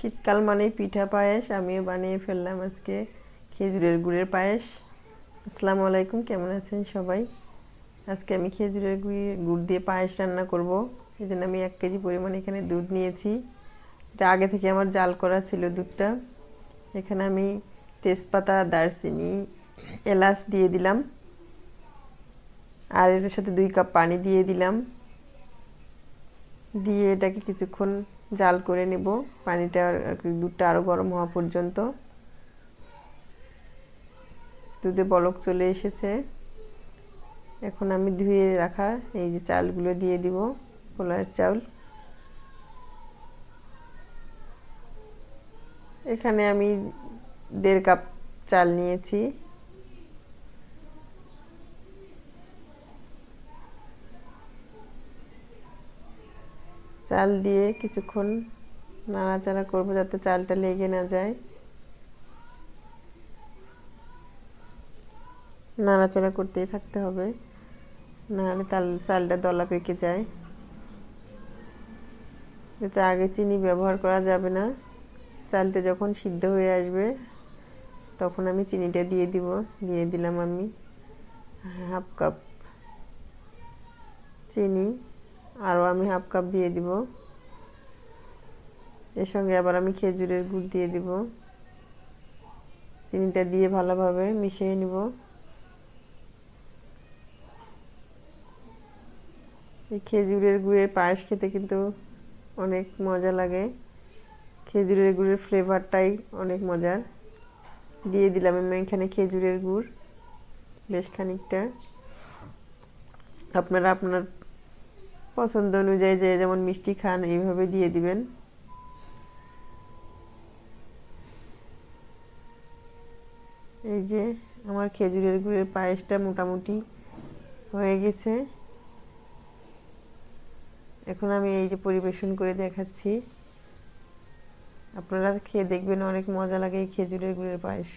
শীতকাল মানেই পিঠা পায়েস। আমিও বানিয়ে ফেললাম আজকে খেজুরের গুড়ের পায়েস। আসসালামু আলাইকুম, কেমন আছেন সবাই? আজকে আমি খেজুরের গুড় দিয়ে পায়েস রান্না করব। এই জন্য আমি 1 কেজি পরিমাণ এখানে দুধ নিয়েছি। এটা আগে থেকে আমার জাল করা ছিল দুধটা। এখানে আমি তেজপাতা, দারচিনি, এলাচ দিয়ে দিলাম, আর এটার সাথে 2 কাপ পানি দিয়ে দিলাম। দিয়ে এটাকে কিছুক্ষণ জাল করে নেব, পানিটা দুধটা আরও গরম হওয়া পর্যন্ত। দুধে বলক চলে এসেছে। এখন আমি ধুয়ে রাখা এই যে চালগুলো দিয়ে দিব, পোলার চাউল। এখানে আমি 1.5 কাপ চাল নিয়েছি। চাল দিয়ে কিছুক্ষণ নাড়াচাড়া করব যাতে চালটা লেগে না যায়। নাড়াচাড়া করতেই থাকতে হবে, নাহলে চালটা দলা পেকে যায়। এতে আগে চিনি ব্যবহার করা যাবে না। চালটা যখন সিদ্ধ হয়ে আসবে তখন আমি চিনিটা দিয়ে দিব। দিয়ে দিলাম আমি 1/2 কাপ চিনি, আরও আমি 1/2 কাপ দিয়ে দিব। এর সঙ্গে আবার আমি খেজুরের গুড় দিয়ে দিব। চিনিটা দিয়ে ভালোভাবে মিশিয়ে নিব। এই খেজুরের গুড়ের পায়েস খেতে কিন্তু অনেক মজা লাগে। খেজুরের গুড়ের ফ্লেভারটাই অনেক মজার। দিয়ে দিলাম আমি এখানে খেজুরের গুড় বেশ খানিকটা। আপনারা আপনার পছন্দ অনুযায়ী যে যেমন মিষ্টি খান এইভাবে দিয়ে দিবেন। এই যে আমার খেজুরের গুড়ের পায়েসটা মোটামুটি হয়ে গেছে। এখন আমি এই যে পরিবেশন করে দেখাচ্ছি, আপনারা খেয়ে দেখবেন, অনেক মজা লাগে এই খেজুরের গুড়ের পায়েস।